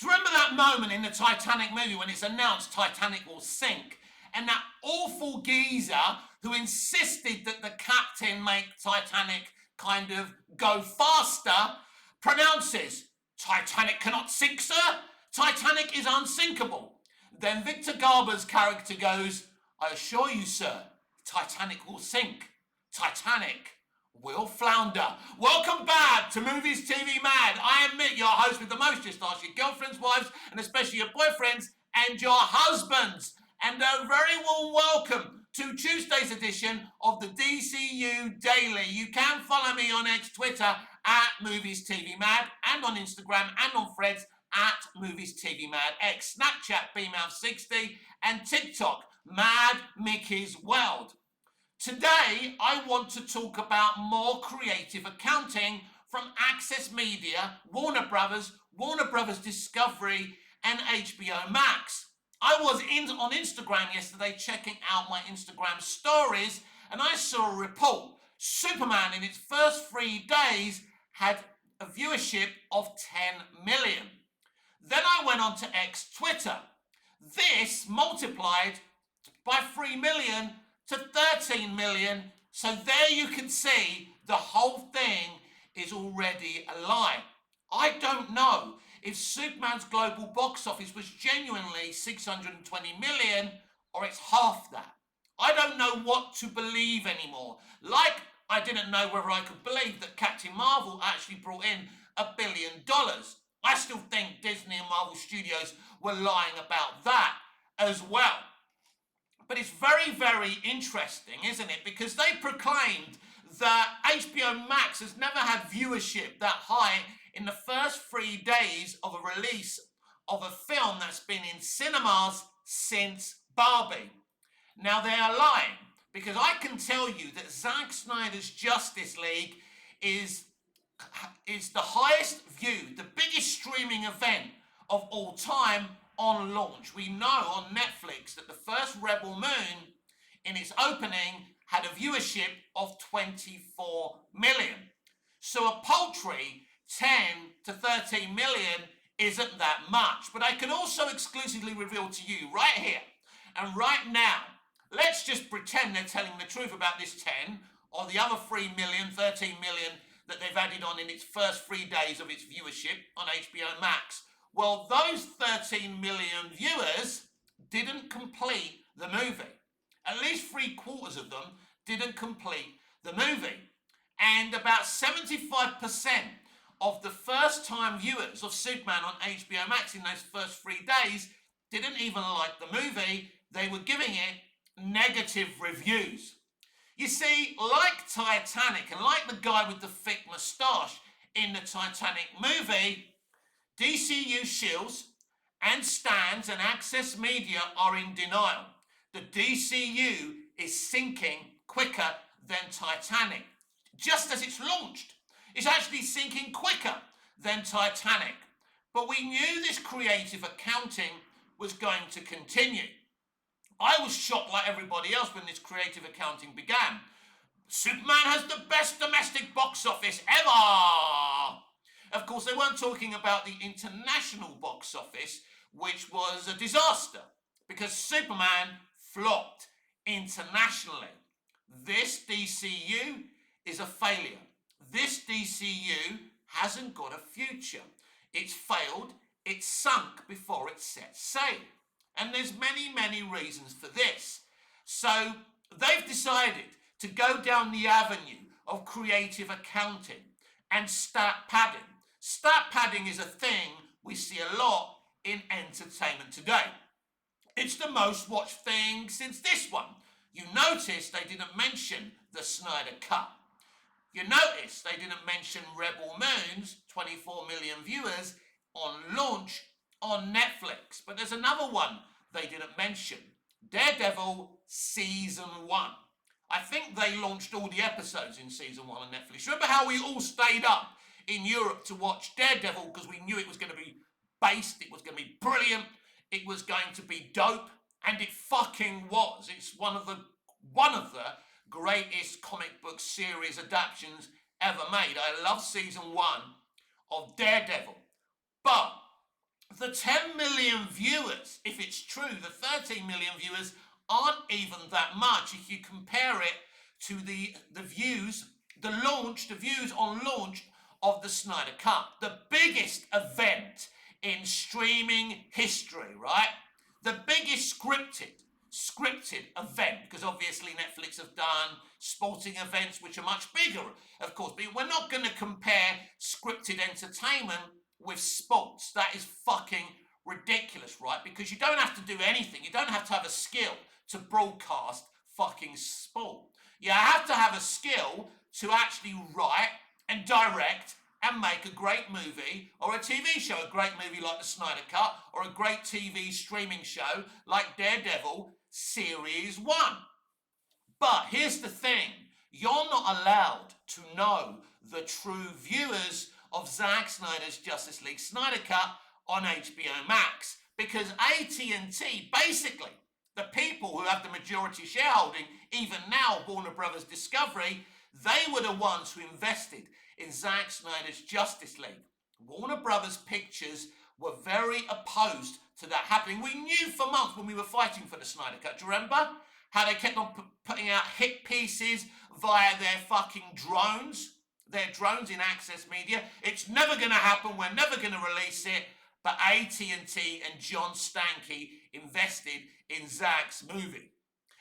Do you remember that moment in the Titanic movie when it's announced Titanic will sink? And that awful geezer who insisted that the captain make Titanic kind of go faster pronounces, Titanic cannot sink, sir. Titanic is unsinkable. Then Victor Garber's character goes, I assure you, sir, Titanic will sink. Titanic will flounder. Welcome back to Movies TV Mad. I am Mick, your host with the most. Just ask your girlfriends, wives, and especially your boyfriends and your husbands. And a very warm welcome to Tuesday's edition of the DCU Daily. You can follow me on X, Twitter at Movies TV Mad, and on Instagram and on Threads at Movies TV Mad X, Snapchat BMouth60, and TikTok Mad Mickey's World. Today, I want to talk about more creative accounting from Access Media, Warner Brothers Discovery, and HBO Max. I was on Instagram yesterday checking out my Instagram stories, and I saw a report. Superman in its first 3 days had a viewership of 10 million. Then I went on to X Twitter. This multiplied by 3 million to 13 million. So there you can see the whole thing is already a lie. I don't know if Superman's global box office was genuinely 620 million or it's half that. I don't know what to believe anymore. Like I didn't know whether I could believe that Captain Marvel actually brought in $1 billion. I still think Disney and Marvel Studios were lying about that as well. But it's very, very interesting, isn't it? Because they proclaimed that HBO Max has never had viewership that high in the first 3 days of a release of a film that's been in cinemas since Barbie. Now they are lying, because I can tell you that Zack Snyder's Justice League is the highest viewed, the biggest streaming event of all time on launch. We know on Netflix that the first Rebel Moon in its opening had a viewership of 24 million. So a paltry 10 to 13 million isn't that much. But I can also exclusively reveal to you right here and right now, let's just pretend they're telling the truth about this 10 or the other 3 million, 13 million that they've added on in its first 3 days of its viewership on HBO Max. Well, those 13 million viewers didn't complete the movie. At least 3/4 of them didn't complete the movie. And about 75% of the first-time viewers of Superman on HBO Max in those first 3 days didn't even like the movie. They were giving it negative reviews. You see, like Titanic and like the guy with the thick moustache in the Titanic movie, DCU shills and stands and Access Media are in denial. The DCU is sinking quicker than Titanic. Just as it's launched, it's actually sinking quicker than Titanic. But we knew this creative accounting was going to continue. I was shocked like everybody else when this creative accounting began. Superman has the best domestic box office ever! Of course, they weren't talking about the international box office, which was a disaster, because Superman flopped internationally. This DCU is a failure. This DCU hasn't got a future. It's failed, it's sunk before it set sail. And there's many, many reasons for this. So they've decided to go down the avenue of creative accounting and stat padding. Stat padding is a thing we see a lot in entertainment today. It's the most watched thing since this one. You notice they didn't mention the Snyder Cut. You notice they didn't mention Rebel Moon's 24 million viewers on launch on Netflix. But there's another one they didn't mention. Daredevil Season 1. I think they launched all the episodes in Season 1 on Netflix. Remember how we all stayed up in Europe to watch Daredevil because we knew it was going to be based, it was going to be brilliant, it was going to be dope, and it fucking was. It's one of the greatest comic book series adaptations ever made. I love Season 1 of Daredevil. But the the 10 million viewers, if it's true, the 13 million viewers aren't even that much if you compare it to the views, the views on launch of the Snyder Cut, the biggest event in streaming history, right? The biggest scripted event, because obviously Netflix have done sporting events which are much bigger, of course, but we're not going to compare scripted entertainment with sports. That is fucking ridiculous, right? Because you don't have to do anything. You don't have to have a skill to broadcast fucking sport. You have to have a skill to actually write and direct and make a great movie or a TV show, a great movie like the Snyder Cut or a great TV streaming show like Daredevil Series 1. But here's the thing, you're not allowed to know the true viewers of Zack Snyder's Justice League Snyder Cut on HBO Max because AT&T, basically, the people who have the majority shareholding, even now Warner Brothers Discovery, they were the ones who invested in Zack Snyder's Justice League. Warner Brothers Pictures were very opposed to that happening. We knew for months when we were fighting for the Snyder Cut. Do you remember how they kept on putting out hit pieces via their fucking drones? Their drones in Access Media. It's never going to happen. We're never going to release it. But AT&T and John Stankey invested in Zack's movie.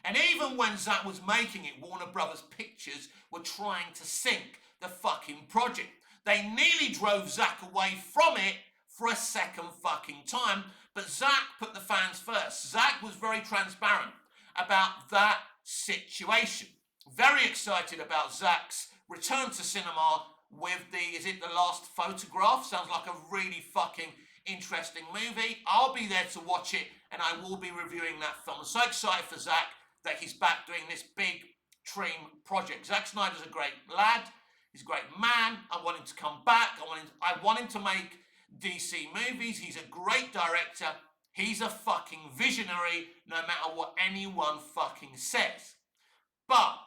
And even when Zack was making it, Warner Brothers Pictures were trying to sink the fucking project. They nearly drove Zack away from it for a second fucking time, but Zack put the fans first. Zack was very transparent about that situation. Very excited about Zack's return to cinema with the Last Photograph? Sounds like a really fucking interesting movie. I'll be there to watch it and I will be reviewing that film. I'm so excited for Zack that he's back doing this big dream project. Zack Snyder's a great lad. He's a great man. I want him to come back. I want him to make DC movies. He's a great director. He's a fucking visionary, no matter what anyone fucking says. But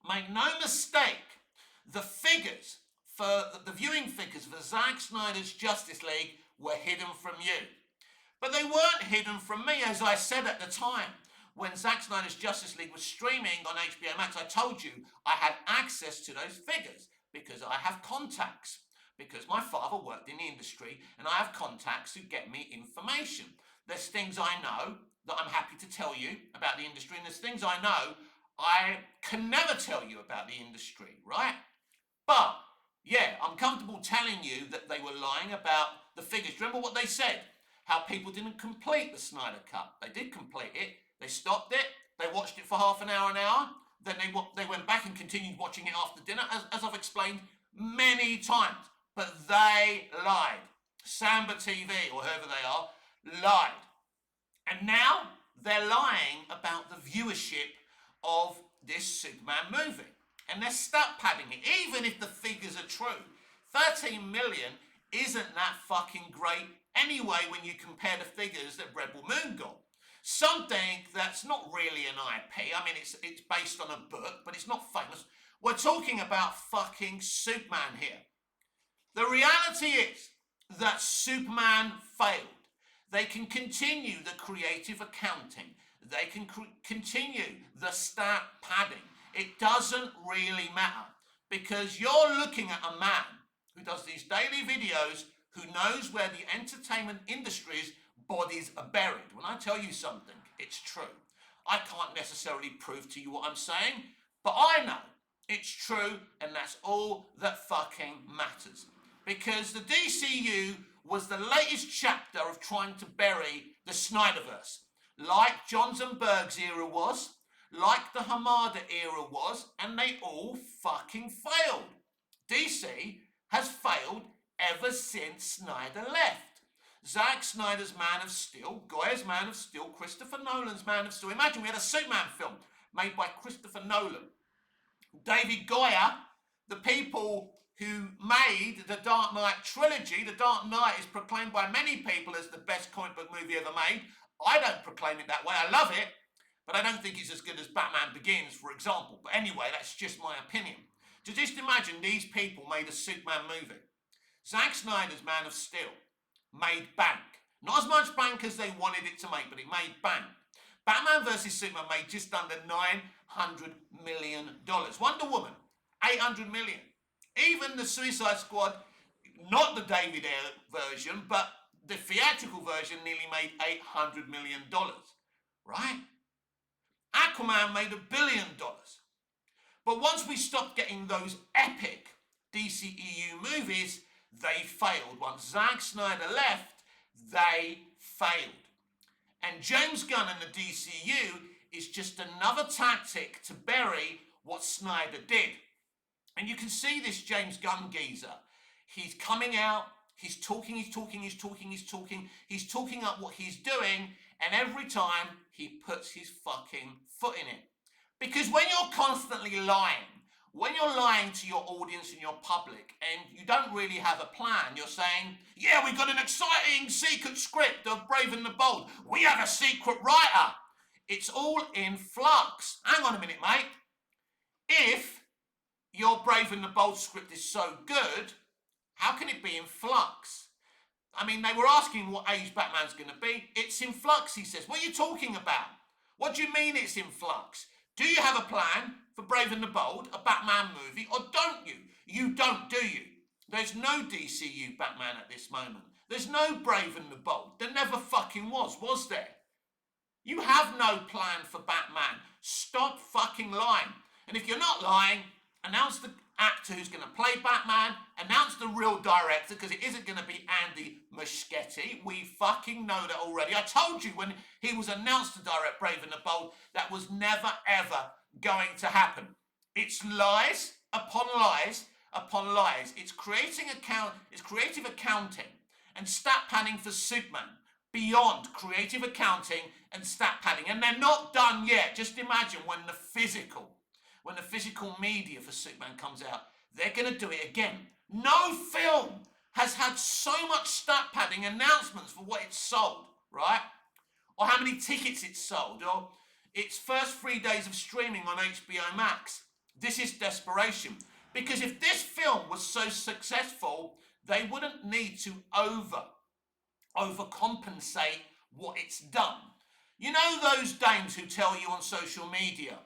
make no mistake, the figures for the viewing figures for Zack Snyder's Justice League were hidden from you. But they weren't hidden from me, as I said at the time. When Zack Snyder's Justice League was streaming on HBO Max, I told you I had access to those figures because I have contacts. Because my father worked in the industry and I have contacts who get me information. There's things I know that I'm happy to tell you about the industry, and there's things I know I can never tell you about the industry, right? But, yeah, I'm comfortable telling you that they were lying about the figures. Remember what they said? How people didn't complete the Snyder Cut. They did complete it. They stopped it. They watched it for half an hour. Then they went back and continued watching it after dinner, as I've explained many times. But they lied. Samba TV, or whoever they are, lied. And now they're lying about the viewership of this Superman movie. And they're stat padding it, even if the figures are true. 13 million isn't that fucking great anyway when you compare the figures that Rebel Moon got. Something that's not really an IP. I mean, it's based on a book, but it's not famous. We're talking about fucking Superman here. The reality is that Superman failed. They can continue the creative accounting. They can continue the stat padding. It doesn't really matter because you're looking at a man who does these daily videos who knows where the entertainment industry's bodies are buried. When I tell you something, it's true. I can't necessarily prove to you what I'm saying, but I know it's true, and that's all that fucking matters. Because the DCU was the latest chapter of trying to bury the Snyderverse, like Johnson Berg's era was, like the Hamada era was, and they all fucking failed. DC has failed ever since Snyder left. Zack Snyder's Man of Steel, Goya's Man of Steel, Christopher Nolan's Man of Steel. Imagine we had a Superman film made by Christopher Nolan. David Goya, the people who made the Dark Knight trilogy. The Dark Knight is proclaimed by many people as the best comic book movie ever made. I don't proclaim it that way. I love it, but I don't think it's as good as Batman Begins, for example. But anyway, that's just my opinion. So just imagine these people made a Superman movie. Zack Snyder's Man of Steel made bank. Not as much bank as they wanted it to make, but it made bank. Batman vs Superman made just under $900 million. Wonder Woman, $800 million. Even the Suicide Squad, not the David Ayer version, but the theatrical version, nearly made $800 million. Right? Aquaman made $1 billion. But once we stopped getting those epic DCEU movies, they failed. Once Zack Snyder left, they failed. And James Gunn and the DCU is just another tactic to bury what Snyder did. And you can see this James Gunn geezer. He's coming out, he's talking up what he's doing, and every time he puts his fucking foot in it. Because when you're constantly lying, when you're lying to your audience and your public, and you don't really have a plan, you're saying, yeah, we've got an exciting secret script of Brave and the Bold. We have a secret writer. It's all in flux. Hang on a minute, mate. If your Brave and the Bold script is so good, how can it be in flux? I mean, they were asking what age Batman's going to be. It's in flux, he says. What are you talking about? What do you mean it's in flux? Do you have a plan for Brave and the Bold, a Batman movie, or don't you? You don't, do you? There's no DCU Batman at this moment. There's no Brave and the Bold. There never fucking was there? You have no plan for Batman. Stop fucking lying. And if you're not lying, announce the actor who's going to play Batman, announce the real director, because it isn't going to be Andy Muschietti. We fucking know that already. I told you when he was announced to direct Brave and the Bold, that was never, ever going to happen. It's lies upon lies upon lies. It's creative accounting and stat padding for Superman beyond creative accounting and stat padding. And they're not done yet. Just imagine when the physical media for Superman comes out, they're going to do it again. No film has had so much stat padding announcements for what it's sold, right? Or how many tickets it's sold, or its first 3 days of streaming on HBO Max. This is Desperation. Because if this film was so successful, they wouldn't need to overcompensate what it's done. You know those dames who tell you on social media,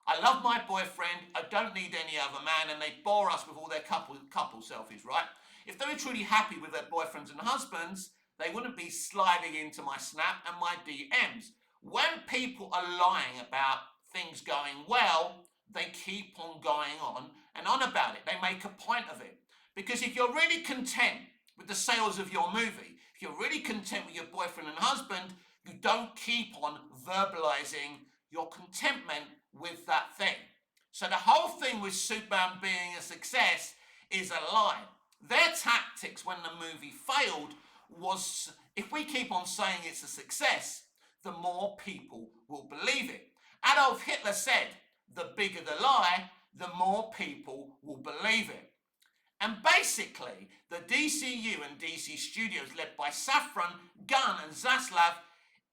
I love my boyfriend, I don't need any other man, and they bore us with all their couple selfies, right? If they were truly happy with their boyfriends and husbands, they wouldn't be sliding into my Snap and my DMs. When people are lying about things going well, they keep on going on and on about it. They make a point of it. Because if you're really content with the sales of your movie, if you're really content with your boyfriend and husband, you don't keep on verbalizing your contentment with that thing. So the whole thing with Superman being a success is a lie. Their tactics when the movie failed was, if we keep on saying it's a success, the more people will believe it. Adolf Hitler said, the bigger the lie, the more people will believe it. And basically, the DCU and DC Studios led by Safran, Gunn and Zaslav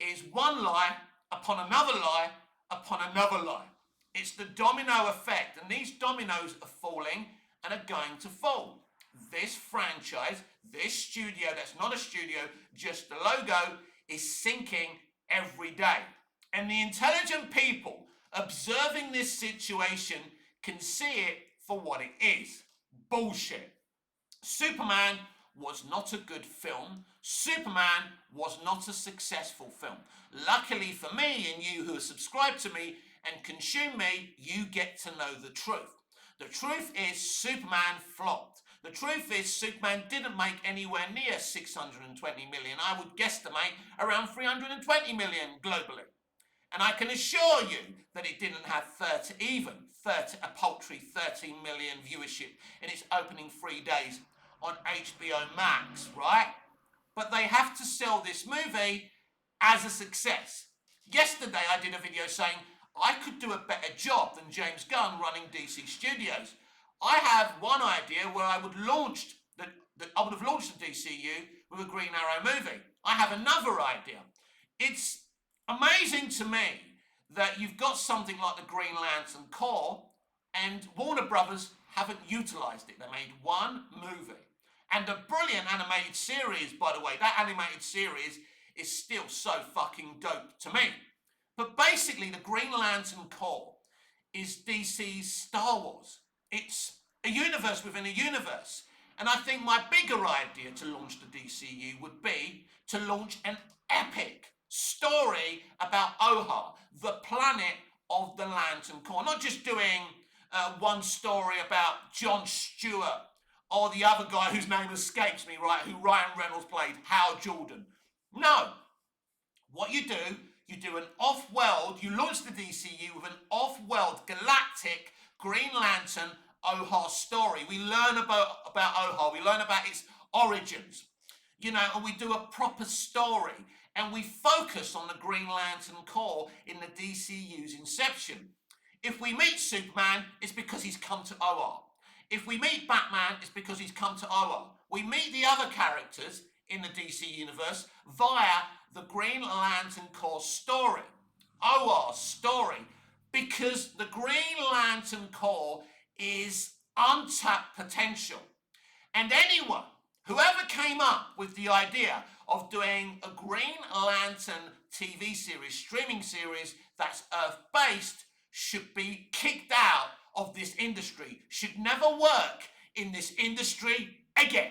is one lie upon another lie upon another lie. It's the domino effect, and these dominoes are falling and are going to fall. This franchise, this studio that's not a studio, just a logo, is sinking every day. And the intelligent people observing this situation can see it for what it is. Bullshit. Superman was not a good film. Superman was not a successful film. Luckily for me and you who are subscribed to me and consume me, you get to know the truth. The truth is Superman flopped. The truth is Superman didn't make anywhere near 620 million. I would guesstimate around 320 million globally. And I can assure you that it didn't have a paltry 13 million viewership in its opening 3 days on HBO Max, right? But they have to sell this movie as a success. Yesterday I did a video saying I could do a better job than James Gunn running DC Studios. I have one idea where I would have launched the DCU with a Green Arrow movie. I have another idea. It's amazing to me that you've got something like the Green Lantern Corps and Warner Brothers haven't utilized it. They made one movie. And a brilliant animated series, by the way. That animated series is still so fucking dope to me. But basically, the Green Lantern Corps is DC's Star Wars. It's a universe within a universe. And I think my bigger idea to launch the DCU would be to launch an epic story about Oha, the planet of the Lantern Corps. Not just doing one story about John Stewart or the other guy whose name escapes me, right, who Ryan Reynolds played, Hal Jordan. No. What you do an off-world, you launch the DCU with an off-world galactic Green Lantern Oha story. We learn about Oha, we learn about its origins, and we do a proper story. And we focus on the Green Lantern Corps in the DCU's inception. If we meet Superman, it's because he's come to Oa. If we meet Batman, it's because he's come to Oa. We meet the other characters in the DC universe via the Green Lantern Corps story, Oa's story, because the Green Lantern Corps is untapped potential. And anyone, whoever came up with the idea of doing a Green Lantern TV series, streaming series that's Earth-based, should be kicked out of this industry, should never work in this industry again.